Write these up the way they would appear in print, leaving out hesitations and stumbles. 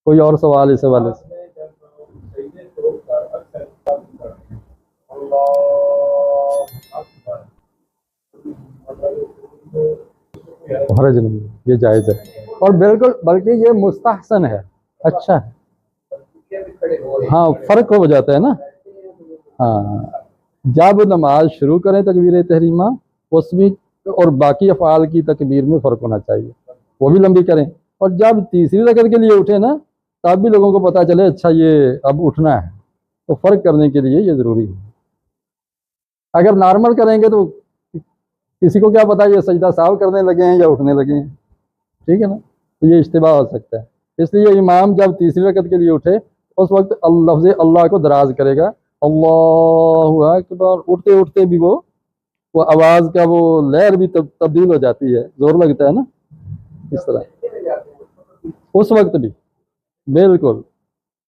कोई और सवाल इस हवाले से? हरज नहीं, ये जायज़ है और बिल्कुल, बल्कि ये मुस्तहसन है, अच्छा है। हाँ, फ़र्क हो जाता है ना। हाँ, जब नमाज शुरू करें तकबीर तहरीमा, उसमें और बाकी अफ़आल की तकबीर में फ़र्क होना चाहिए, वो भी लंबी करें। और जब तीसरी रकत के लिए उठे ना, तब भी लोगों को पता चले अच्छा ये अब उठना है, तो फ़र्क करने के लिए ये ज़रूरी है। अगर नॉर्मल करेंगे तो किसी को क्या पता ये सजदा साहब करने लगे हैं या उठने लगे हैं, ठीक है ना, तो ये इश्तिबाह हो सकता है। इसलिए इमाम जब तीसरी रकत के लिए उठे, उस वक्त लफ्ज़ अल्लाह को दराज करेगा, अल्लाहु अकबर, उठते उठते भी वो आवाज़ का वो लहर भी तब्दील हो जाती है, जोर लगता है ना, इस तरह उस वक्त भी बिल्कुल,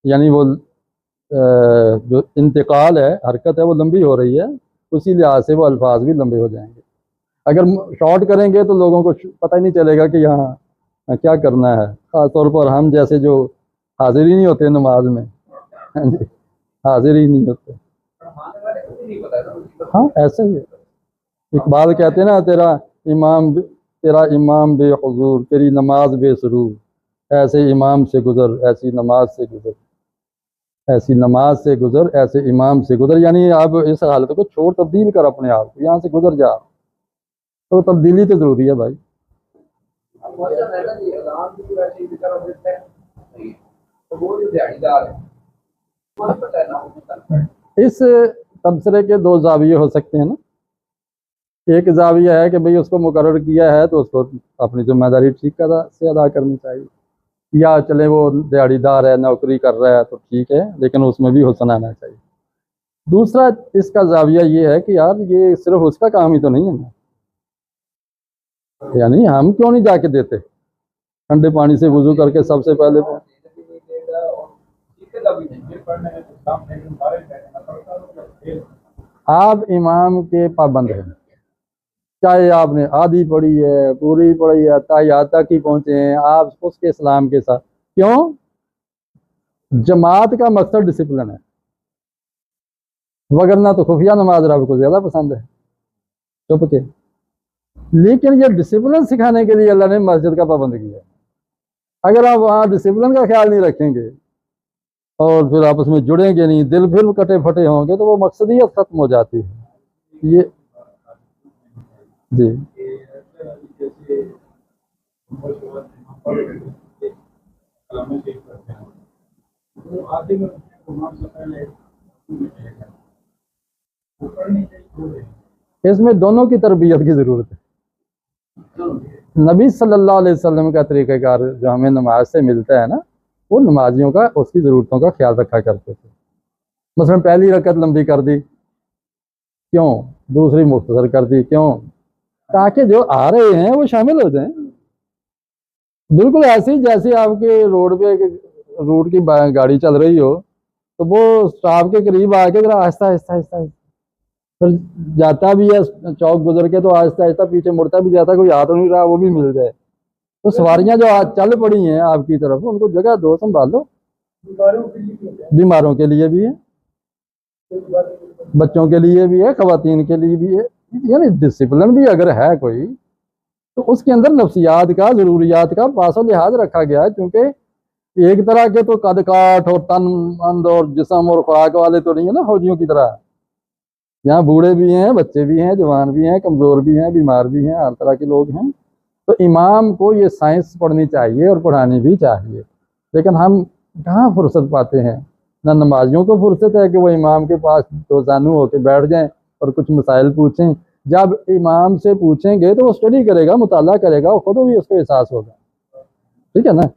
यानी वो जो इंतकाल है, हरकत है, वो लंबी हो रही है, उसी लिहाज से वो अल्फाज भी लंबे हो जाएंगे। अगर शॉर्ट करेंगे तो लोगों को पता ही नहीं चलेगा कि यहाँ क्या करना है, ख़ासतौर पर हम जैसे जो हाजिर ही नहीं होते नमाज में। हाँ जी, हाजिर ही नहीं होते। हाँ, ऐसा ही है। इकबाल कहते हैं ना, तेरा इमाम बेहुजूर, तेरी नमाज बेसरूर, ऐसे इमाम से गुजर, ऐसी नमाज से गुजर, ऐसी नमाज से गुजर, ऐसे इमाम से गुजर, यानी आप इस हालत को छोड़, तब्दील कर अपने आप को, यहाँ से गुजर जा। तो तब्दीली तो ज़रूरी है भाई। इस तबसरे के दो जाविये हो सकते हैं ना। एक जाविया है कि भाई उसको मुकर्रर किया है तो उसको अपनी जिम्मेदारी ठीक से अदा करनी चाहिए, या चले वो दिहाड़ीदार है, नौकरी कर रहा है तो ठीक है, लेकिन उसमें भी हुस्न आना चाहिए। दूसरा इसका जाविया ये है कि यार ये सिर्फ उसका काम ही तो नहीं है ना, यानी हम क्यों नहीं जाके देते, ठंडे पानी से वुजू करके सबसे पहले आप इमाम के पाबंद हैं, चाहे आपने आधी पढ़ी है, पूरी पढ़ी है, ताहियात तक ही पहुंचे हैं, आप उसके इस्लाम के साथ क्यों? जमात का मकसद डिसिप्लिन है, वगरना तो खुफिया नमाज रब को ज्यादा पसंद है, चुप के। लेकिन ये डिसिप्लिन सिखाने के लिए अल्लाह ने मस्जिद का पाबंद किया। अगर आप वहाँ डिसिप्लिन का ख्याल नहीं रखेंगे और फिर आपस में जुड़ेंगे नहीं, दिल फिर कटे फटे होंगे, तो वो मकसदियत खत्म हो जाती है। ये जी इसमें दोनों की तरबियत की ज़रूरत है। नबी सल्लल्लाहु अलैहि वसल्लम का तरीक़ाकार जो हमें नमाज से मिलता है ना, वो नमाजियों का उसकी ज़रूरतों का ख्याल रखा करते थे। मसलन पहली रकत लंबी कर दी, क्यों? दूसरी मुख्तसर कर दी, क्यों? ताकि जो आ रहे हैं वो शामिल हो जाएं। बिल्कुल ऐसे ही जैसे आपके रोड पे रूट की गाड़ी चल रही हो, तो वो स्टॉप के करीब आके जरा आहिस्ता आहिस्ता आहिस्ता फिर जाता भी है, चौक गुजर के तो आहिस्ता आहिस्ता पीछे मुड़ता भी जाता है, कोई आ तो नहीं रहा, वो भी मिल जाए। तो सवारियां जो आज चल पड़ी हैं आपकी तरफ, उनको जगह दो, संभालो। बीमारों के लिए भी है, बच्चों के लिए भी है, खवातीन के लिए भी है। यानी डिसिप्लिन भी अगर है कोई, तो उसके अंदर नफ्सियात का, ज़रूरियात का पासो लिहाज रखा गया है। क्योंकि एक तरह के तो कद काठ और तन मंद और जिस्म और खुराक वाले तो नहीं है ना फौजियों की तरह। यहाँ बूढ़े भी हैं, बच्चे भी हैं, जवान भी हैं, कमज़ोर भी हैं, बीमार भी हैं, हर तरह के लोग हैं। तो इमाम को ये साइंस पढ़नी चाहिए और पढ़ानी भी चाहिए, लेकिन हम कहाँ फुर्सत पाते हैं। ना नमाजियों को फुर्सत है कि वो इमाम के पास दो जानू होकर बैठ जाएं और कुछ मसाइल पूछें। जब इमाम से पूछेंगे तो वो स्टडी करेगा, मुताला करेगा, वो खुद भी उसको एहसास होगा, ठीक है ना।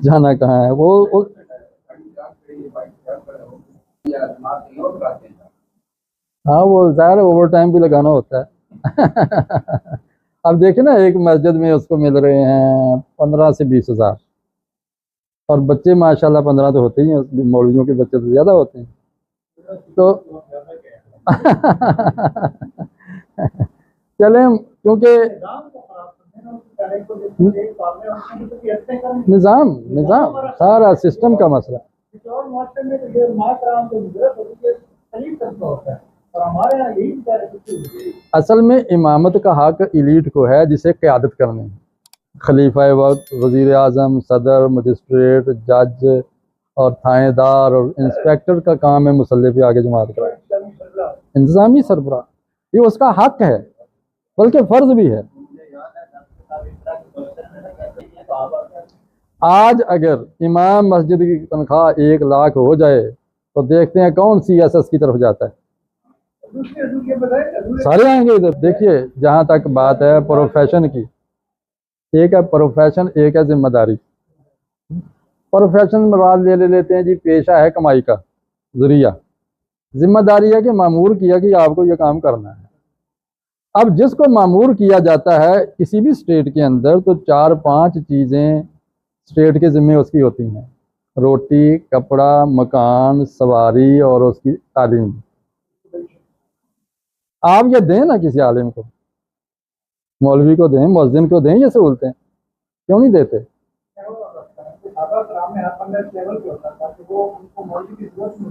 जाना कहाँ है वो हाँ, वो ज़ाहिर है ओवर टाइम भी लगाना होता है। अब देखें ना, एक मस्जिद में उसको मिल रहे हैं 15 से 20 हज़ार, और बच्चे माशाल्लाह 15 तो होते ही हैं, मौलवियों के बच्चे तो ज़्यादा होते हैं। तो चलें, क्योंकि निज़ाम निज़ाम सारा सिस्टम का मसला। असल में इमामत का हक इलीट को है जिसे क़यादत करनी है। खलीफा वक्त, वज़ीर आज़म, सदर, मजिस्ट्रेट, जज और थानेदार और इंस्पेक्टर का काम है मुसल्ले पे आगे जमात कराए। इंतज़ामी सरबराह, ये उसका हक है बल्कि फ़र्ज भी है। आज अगर इमाम मस्जिद की तनख्वाह 1 लाख हो जाए तो देखते हैं कौन CSS की तरफ जाता है। सारे आएंगे इधर। देखिए, जहाँ तक बात है प्रोफेशन की, एक है प्रोफेशन, एक है जिम्मेदारी। प्रोफेशन मराद ले लेते हैं जी, पेशा है कमाई का जरिया। जिम्मेदारी है कि मामूर किया कि आपको ये काम करना है। अब जिसको मामूर किया जाता है किसी भी स्टेट के अंदर, तो 4-5 चीज़ें स्टेट के ज़िम्मे उसकी होती हैं: रोटी, कपड़ा, मकान, सवारी और उसकी तालीम। आप ये दें ना किसी आलिम को, मौलवी को दें, मुअज्जिन को दें, ये सहूलतें क्यों नहीं देते?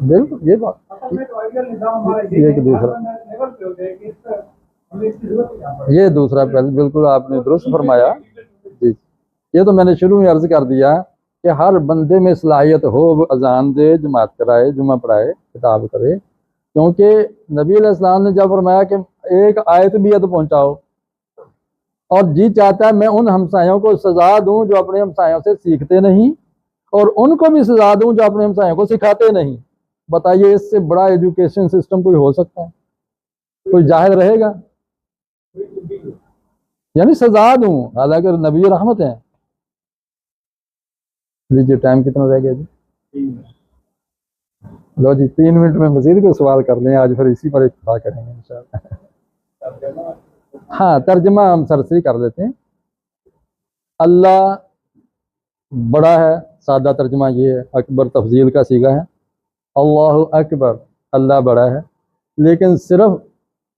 बिल्कुल, ये बात ये दूसरा पहले बिल्कुल आपने दुरुस्त फरमाया जी। ये तो मैंने शुरू में अर्ज कर दिया कि हर बंदे में सलाहियत हो, वो अजान दे, जमात कराए, जुमा पढ़ाए, किताब करे। क्योंकि नबी अलैहिस्सलाम ने जब फरमाया कि एक आयत भी तो पहुंचाओ, और जी चाहता है मैं उन हमसायों को सजा दूं जो अपने हमसायों से सीखते नहीं, और उनको भी सजा दूं जो अपने हमसायों को सिखाते नहीं। बताइए, इससे बड़ा एजुकेशन सिस्टम कोई हो सकता है? कोई जाहिर रहेगा? यानी सजा दूं, हालांकि नबी रहमत है। लीजिए, टाइम कितना रह गया जी? लो जी, 3 मिनट में मजीद को सवाल कर लें आज, फिर इसी पर इत्तफाक करेंगे इंशाअल्लाह। हाँ, तर्जमा हम सरसरी कर लेते हैं। अल्लाह बड़ा है, सादा तर्जमा ये है। अकबर तफजील का सीगा है, अल्लाहु अकबर, अल्लाह बड़ा है। लेकिन सिर्फ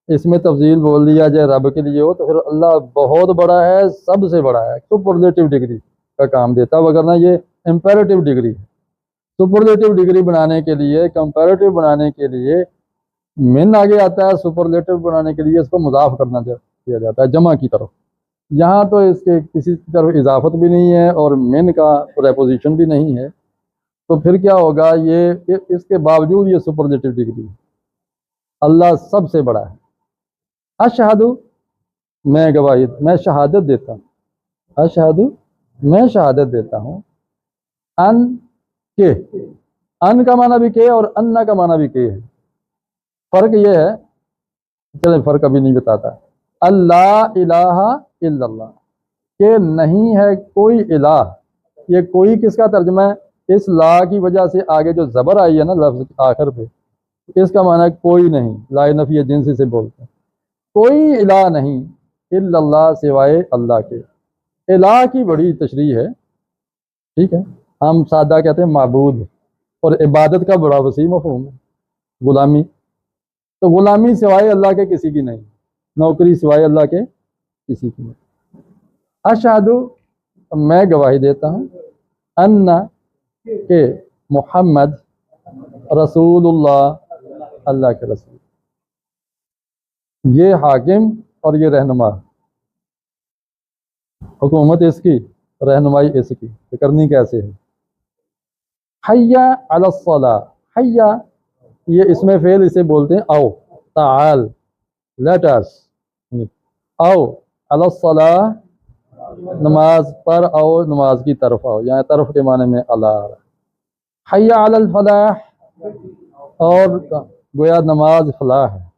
इसमें तफजील बोल दिया जाए रब के लिए हो तो फिर अल्लाह बहुत बड़ा है, सबसे बड़ा है। सुपरलेटिव डिग्री का काम देता है, वगरना ये इंपेरेटिव डिग्री है। सुपरलेटिव डिग्री बनाने के लिए, कंपैरेटिव बनाने के लिए मिन आगे आता है, सुपरलेटिव बनाने के लिए इसको मुजाफ करना किया जाता है जमा की तरफ। यहाँ तो इसके किसी की तरफ इजाफत भी नहीं है और मिन का प्रेपोजिशन भी नहीं है, तो फिर क्या होगा? ये इसके बावजूद ये सुपरलेटिव डिग्री है। अल्लाह सबसे बड़ा है। अशहदु, मैं गवाही, मैं शहादत देता हूँ। अशहदु, मैं शहादत देता हूँ। अन के, अन का माना भी के और अन्ना का माना भी के है। फ़र्क ये है, चले फ़र्क अभी नहीं बताता। अल्लाह इलाहा इल्लल्लाह, के नहीं है कोई इलाह। ये कोई किसका तर्जुमा है? इस ला की वजह से आगे जो ज़बर आई है ना लफ्ज़ आखिर पे, इसका माना है कोई नहीं। ला नफ़ी जिन्स से बोलते हैं। कोई इलाह नहीं इल्लल्लाह, सिवाय अल्लाह के। इलाह की बड़ी तशरीह है, ठीक है। हम सादा कहते हैं माबूद, और इबादत का बड़ा वसी मफ़हूम है गुलामी। तो गुलामी सिवाय अल्लाह के किसी की नहीं, नौकरी सिवाय अल्लाह के किसी की नहीं। अशहदु, मैं गवाही देता हूँ, अन्ना के मुहम्मद रसूलुल्लाह, अल्लाह के रसूल। ये हाकिम और ये रहनुमा, हुकूमत इसकी, रहनुमाई इसकी। तो करनी कैसे है? हय्या अलस्सलाह, हय्या ये इसमें फेल, इसे बोलते हैं आओ, ताल, लेट अस, आओ अलस्सलाह, नमाज पर आओ, नमाज की तरफ आओ। यहाँ तरफ के माने में अला। हय्या अलल फलाह, और गोया नमाज फलाह है।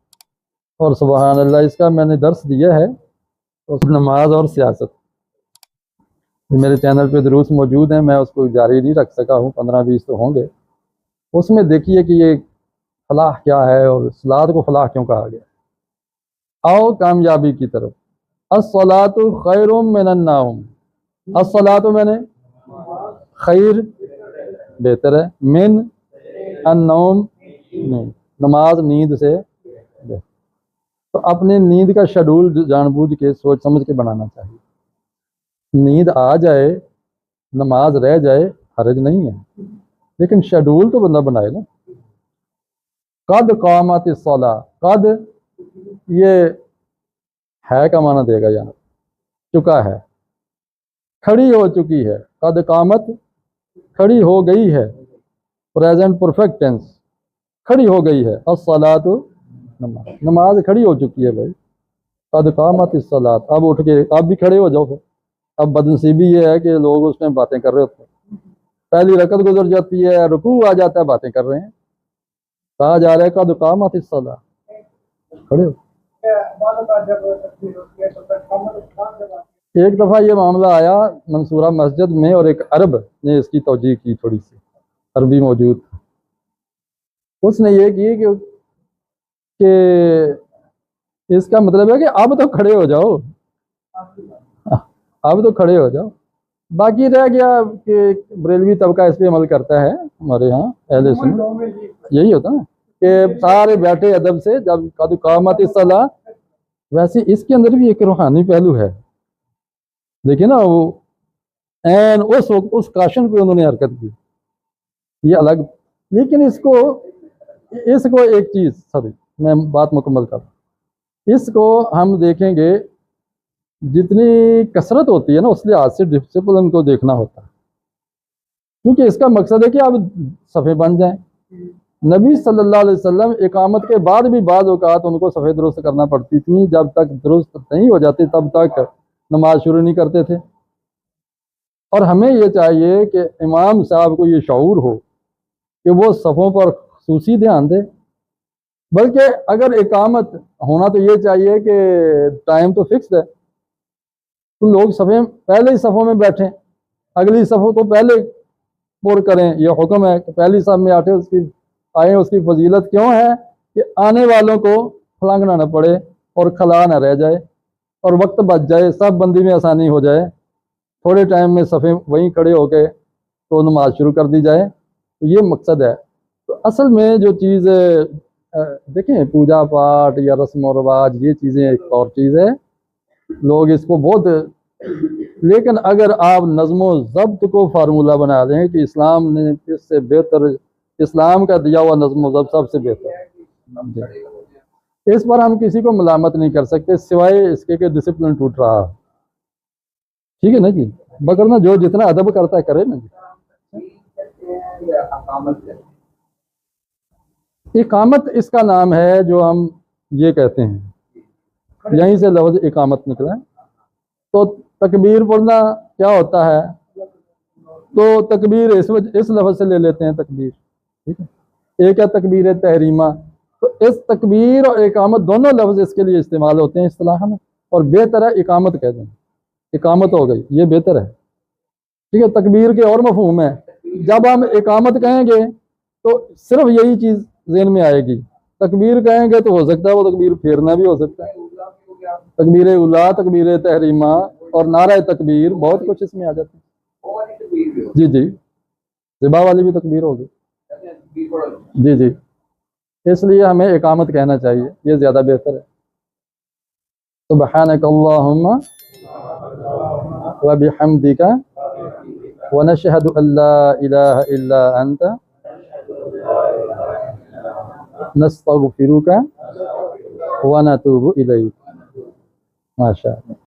और सुबहान अल्लाह, इसका मैंने दर्स दिया है, उस नमाज और सियासत। मेरे चैनल पे दुरूस मौजूद हैं, मैं उसको जारी नहीं रख सका हूँ, 15-20 तो होंगे। उसमें देखिए कि ये फलाह क्या है और सलात को फलाह क्यों कहा गया। आओ कामयाबी की तरफ। अस्सलातु खैरुम मिनन नौम, अस्सलातु मैंने खैर बेहतर है, मिन अन्नौम नहीं, नमाज नींद से बेहतर। तो अपने नींद का शेड्यूल जानबूझ के सोच समझ के बनाना चाहिए। नींद आ जाए, नमाज रह जाए, हरज नहीं है, लेकिन शेड्यूल तो बंदा बनाए ना। कद कामत सला, कद ये है का माना देगा यहाँ, चुका है, खड़ी हो चुकी है, कद कामत खड़ी हो गई है, प्रेजेंट परफेक्ट टेंस, खड़ी हो गई है, अस्सलातु नमाज, नमाज खड़ी हो चुकी है भाई, कद कामत सलात, अब उठ के आप भी खड़े हो जाओ फिर। अब बदनसीबी ये है कि लोग उस टाइम बातें कर रहे होते हैं, पहली रकत गुजर जाती है, रुकू आ जाता है, बातें कर रहे हैं, कहा जा रहा है कद कामत सलात, खड़े हो। एक दफ़ा ये मामला आया मंसूरा मस्जिद में, और एक अरब ने इसकी तौजीह की, थोड़ी सी अरबी मौजूद था, उसने ये की कि इसका मतलब है कि अब तो खड़े हो जाओ, अब तो खड़े हो जाओ। बाकी रह गया कि बरेलवी तबका इस पर अमल करता है, हमारे यहाँ अहले सुन्नत यही होता है कि सारे बैठे अदब से, जब कद कामत सलाह, वैसे इसके अंदर भी एक रूहानी पहलू है। देखिए ना, वो एन उस काशन पे उन्होंने हरकत की, ये अलग। लेकिन इसको एक चीज़, सॉरी मैं बात मुकम्मल कर, इसको हम देखेंगे, जितनी कसरत होती है ना, उस लिहाज से डिसिप्लिन को देखना होता है, क्योंकि इसका मकसद है कि आप सफ़े बन जाएं। नबी सल्लल्लाहु अलैहि वसल्लम इकामत के बाद भी बाज़ औक़ात उनको सफ़े दुरुस्त करना पड़ती थी, जब तक दुरुस्त नहीं हो जाती तब तक नमाज शुरू नहीं करते थे। और हमें ये चाहिए कि इमाम साहब को ये शऊर हो कि वो सफ़ों पर खुसूसी ध्यान दे, बल्कि अगर इकामत होना तो ये चाहिए कि टाइम तो फिक्स है, तो लोग सफ़े पहले ही सफ़ों में बैठें, अगली सफ़ों को पहले पुर करें। ये हुक्म है कि पहली सफ़ में आए, उसकी फजीलत क्यों है कि आने वालों को फलांगना न पड़े और खला न रह जाए और वक्त बच जाए, सब बंदी में आसानी हो जाए, थोड़े टाइम में सफ़े वहीं खड़े होके तो नमाज शुरू कर दी जाए। तो ये मकसद है। तो असल में जो चीज़ देखें, पूजा पाठ या रस्म और रवाज, ये चीज़ें एक और चीज़ है, लोग इसको बहुत, लेकिन अगर आप नज़्म ज़ब्त को फार्मूला बना दें कि इस्लाम ने इससे बेहतर, इस्लाम का दिया हुआ नज़्म ज़ब्त सबसे बेहतर, इस पर हम किसी को मलामत नहीं कर सकते सिवाय इसके कि डिसिप्लिन टूट रहा। ठीक है ना जी, मगर ना जो जितना अदब करता है करे ना जी। इकामत इसका नाम है, जो हम ये कहते हैं, यहीं से लफ्ज़ इकामत निकला है। तो तकबीर पढ़ना क्या होता है, तो तकबीर इस लफ्ज़ से ले लेते हैं तकबीर, ठीक है। एक है तकबीर तहरीमा, तो इस तकबीर और इकामत दोनों लफ्ज़ इसके लिए इस्तेमाल होते हैं इस्तिलाह में, और बेहतर है इकामत कह दें, इकामत हो गई, ये बेहतर है, ठीक है। तकबीर के और मफहूम है, जब हम इकामत कहेंगे तो सिर्फ यही चीज़ ज़हन में आएगी, तकबीर कहेंगे तो हो सकता है वो तकबीर फेरना भी हो सकता है, तकबीर उला, तकबीर तहरीमा और नारा तकबीर, बहुत कुछ इसमें आ जाता है। जी जी, ज़िबा वाली भी तकबीर होगी, जी जी, इसलिए हमें इकामत कहना चाहिए, ये ज़्यादा बेहतर है। सुब्हानक अल्लाहुम्मा व बिहम्दिका व नशहदु अल्ला इलाहा इल्ला अंता नस्तगफिरुका व नतूबु इलैक। माशाअल्लाह।